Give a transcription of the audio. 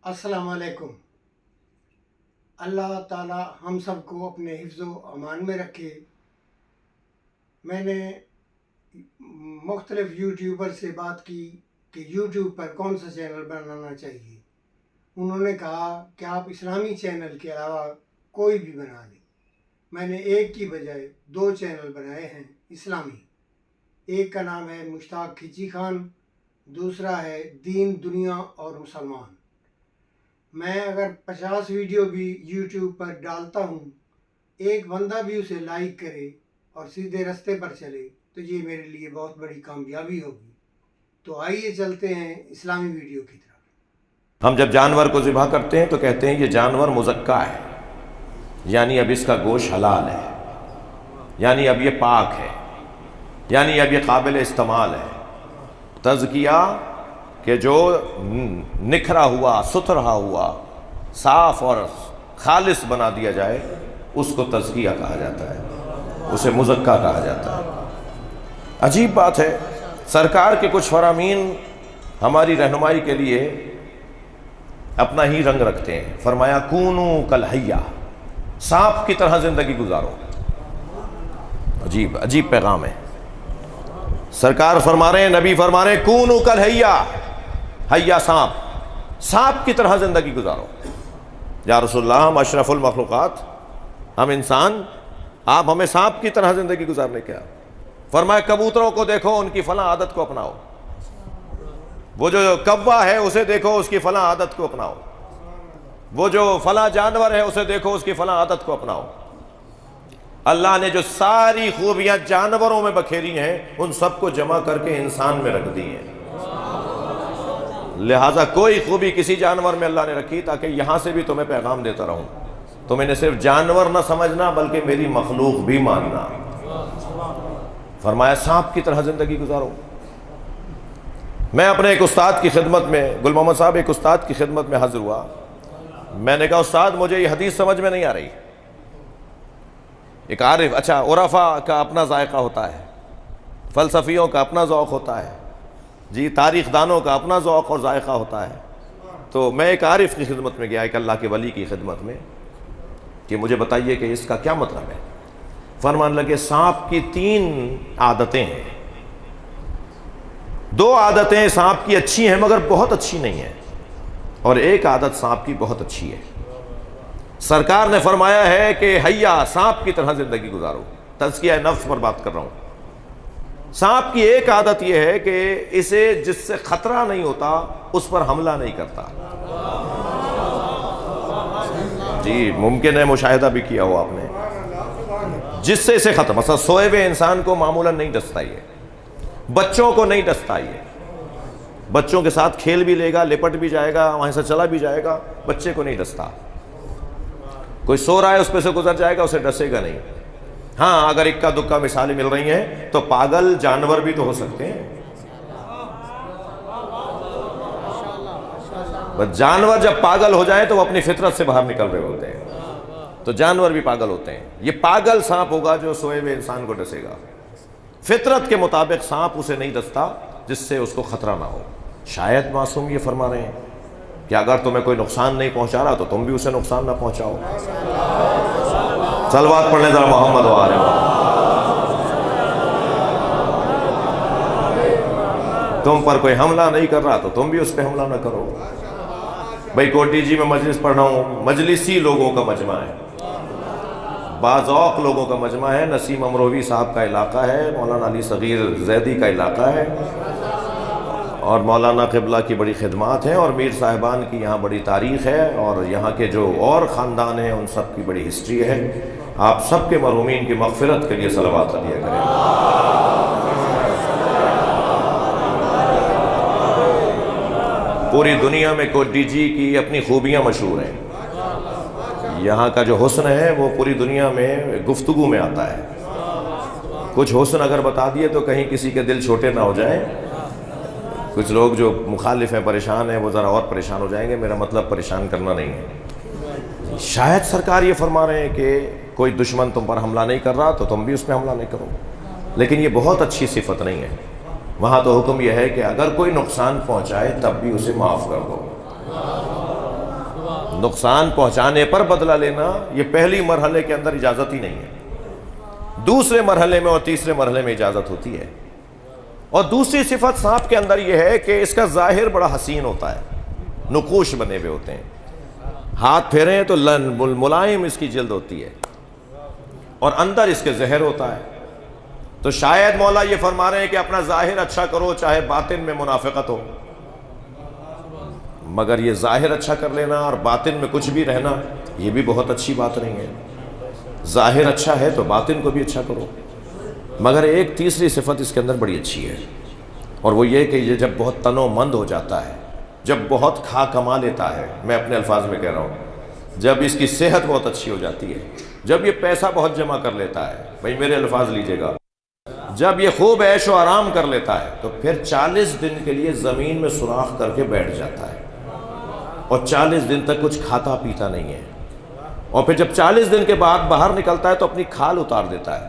अस्सलाम वालेकुम। अल्लाह ताला हम सब को अपने हिफ्ज़ व अमान में रखे। मैंने मुख्तलिफ़ यूट्यूबर से बात की कि यूट्यूब पर कौन सा चैनल बनाना चाहिए। उन्होंने कहा कि आप इस्लामी चैनल के अलावा कोई भी बना लें। मैंने एक की बजाय 2 चैनल बनाए हैं इस्लामी। एक का नाम है मुश्ताक खिची खान, दूसरा है दीन दुनिया और मुसलमान। मैं अगर 50 वीडियो भी यूट्यूब पर डालता हूँ, एक बंदा भी उसे लाइक करे और सीधे रास्ते पर चले तो ये मेरे लिए बहुत बड़ी कामयाबी होगी। तो आइए चलते हैं इस्लामी वीडियो की तरफ। हम जब जानवर को ज़िबा करते हैं तो कहते हैं ये जानवर मुज़क्का है, यानी अब इसका गोश्त हलाल है, यानी अब ये पाक है, यानी अब ये काबिल इस्तेमाल है। तज़किया कि जो निखरा हुआ, सुथरा हुआ, साफ़ और खालिस बना दिया जाए उसको तज़किया कहा जाता है, उसे मुज़क्का कहा जाता है। अजीब बात है, सरकार के कुछ फरामीन हमारी रहनुमाई के लिए अपना ही रंग रखते हैं। फरमाया कूनू कल हय्या, सांप की तरह ज़िंदगी गुजारो। अजीब अजीब पैगाम है। सरकार फरमा रहे हैं, नबी फरमा रहे हैं कूनू कल हय्या, हय्या सांप की तरह ज़िंदगी गुजारो। या रसूलल्लाह, हम अशरफुल मखलूक़ात, हम इंसान, आप हमें सांप की तरह ज़िंदगी गुजारने क्या। फरमाया कबूतरों को देखो, उनकी फ़लाँ आदत को अपनाओ। वो जो कौवा है उसे देखो, उसकी फ़लाँ आदत को अपनाओ। वो जो फ़लाँ जानवर है उसे देखो, उसकी फ़लाँ आदत को अपनाओ। अल्लाह ने जो सारी खूबियाँ जानवरों में बखेरी हैं उन सबको जमा करके इंसान में रख दी हैं। लिहाजा कोई खूबी किसी जानवर में अल्लाह ने रखी ताकि यहाँ से भी तुम्हें पैगाम देता रहूँ, तुम इन्हें सिर्फ जानवर ना समझना बल्कि मेरी मखलूक भी मानना। फरमाया सांप की तरह ज़िंदगी गुजारो। मैं अपने एक उस्ताद की खिदमत में, गुल मोहम्मद साहब एक उस्ताद की खिदमत में हाजिर हुआ। मैंने कहा उस्ताद मुझे ये हदीस समझ में नहीं आ रही। एक आरिफ, अच्छा उरफा का अपना जायका होता है, फ़लसफ़ियों का अपना ज़ौक़ होता है जी, तारीख़ दानों का अपना ज़ौक़ और जायका होता है। तो मैं एक आरिफ की खिदमत में गया, एक अल्लाह के वली की खिदमत में, कि मुझे बताइए कि इसका क्या मतलब है। फरमान लगे सांप की 3 आदतें हैं। 2 आदतें सांप की अच्छी हैं मगर बहुत अच्छी नहीं है, और एक आदत सांप की बहुत अच्छी है। सरकार ने फरमाया है कि हय्या, सांप की तरह ज़िंदगी गुजारो। तज़किया नफ्स पर बात कर रहा हूँ। सांप की एक आदत यह है कि इसे जिससे ख़तरा नहीं होता उस पर हमला नहीं करता। जी, मुमकिन है मुशाहिदा भी किया हो आपने। जिससे इसे ख़त्म, मतलब सोए हुए इंसान को मामूलन नहीं डसता, ये बच्चों को नहीं डसता, ये बच्चों के साथ खेल भी लेगा, लिपट भी जाएगा, वहाँ से चला भी जाएगा, बच्चे को नहीं डसता। कोई सो रहा है उस पर से गुजर जाएगा, उसे डसेगा नहीं। हाँ, अगर इक्का दुक्का मिसालें मिल रही हैं तो पागल जानवर भी तो हो सकते हैं। बस जानवर जब पागल हो जाए तो वो अपनी फितरत से बाहर निकल रहे होते हैं, तो जानवर भी पागल होते हैं। ये पागल सांप होगा जो सोए हुए इंसान को डसेगा। फितरत के मुताबिक सांप उसे नहीं डसता जिससे उसको खतरा ना हो। शायद मासूम ये फरमा रहे हैं कि अगर तुम्हें कोई नुकसान नहीं पहुंचा रहा तो तुम भी उसे नुकसान ना पहुंचाओ। सलवात पढ़ने जरा मोहम्मद वाले। तुम पर कोई हमला नहीं कर रहा तो तुम भी उस पर हमला ना करो। भाई कोटी जी में मजलिस पढ़ रहा हूँ, मजलिसी लोगों का मजमा है, बाज़ौक़ लोगों का मजमा है। नसीम अमरोवी साहब का इलाका है, मौलाना अली सगीर जैदी का इलाका है, और मौलाना क़िबला की बड़ी खिदमात हैं, और मीर साहिबान की यहाँ बड़ी तारीख़ है, और यहाँ के जो और ख़ानदान हैं उन सब की बड़ी हिस्ट्री है। आप सब के मरहूमीन की मग़फ़िरत के लिए सलवात अदिया करें। पूरी दुनिया में कोटी जी की अपनी खूबियाँ मशहूर हैं। यहाँ का जो हुस्न है वो पूरी दुनिया में गुफ्तगू में आता है। कुछ हुस्न अगर बता दिए तो कहीं किसी के दिल छोटे ना हो जाएं। कुछ लोग जो मुखालिफ हैं, परेशान हैं, वो ज़रा और परेशान हो जाएंगे। मेरा मतलब परेशान करना नहीं है। शायद सरकार ये फरमा रहे हैं कि कोई दुश्मन तुम पर हमला नहीं कर रहा तो तुम भी उस पर हमला नहीं करो, लेकिन ये बहुत अच्छी सिफत नहीं है। वहाँ तो हुक्म यह है कि अगर कोई नुकसान पहुँचाए तब भी उसे माफ़ कर दो। نقصان پہنچانے پر بدلہ لینا یہ پہلی مرحلے کے اندر اجازت ہی نہیں ہے، دوسرے مرحلے میں اور تیسرے مرحلے میں اجازت ہوتی ہے۔ اور دوسری صفت سانپ کے اندر یہ ہے کہ اس کا ظاہر بڑا حسین ہوتا ہے، نقوش بنے ہوئے ہوتے ہیں، ہاتھ پھیریں تو ملائم اس کی جلد ہوتی ہے، اور اندر اس کے زہر ہوتا ہے۔ تو شاید مولا یہ فرما رہے ہیں کہ اپنا ظاہر اچھا کرو چاہے باطن میں منافقت ہو، مگر یہ ظاہر اچھا کر لینا اور باطن میں کچھ بھی رہنا یہ بھی بہت اچھی بات نہیں ہے۔ ظاہر اچھا ہے تو باطن کو بھی اچھا کرو۔ مگر ایک تیسری صفت اس کے اندر بڑی اچھی ہے، اور وہ یہ کہ یہ جب بہت تنو مند ہو جاتا ہے، جب بہت کھا کما لیتا ہے، میں اپنے الفاظ میں کہہ رہا ہوں، جب اس کی صحت بہت اچھی ہو جاتی ہے، جب یہ پیسہ بہت جمع کر لیتا ہے، بھائی میرے الفاظ لیجئے گا، جب یہ خوب عیش و آرام کر لیتا ہے تو پھر 40 دن کے لیے زمین میں سوراخ کر کے بیٹھ جاتا ہے، اور 40 دن تک کچھ کھاتا پیتا نہیں ہے، اور پھر جب 40 دن کے بعد باہر نکلتا ہے تو اپنی کھال اتار دیتا ہے،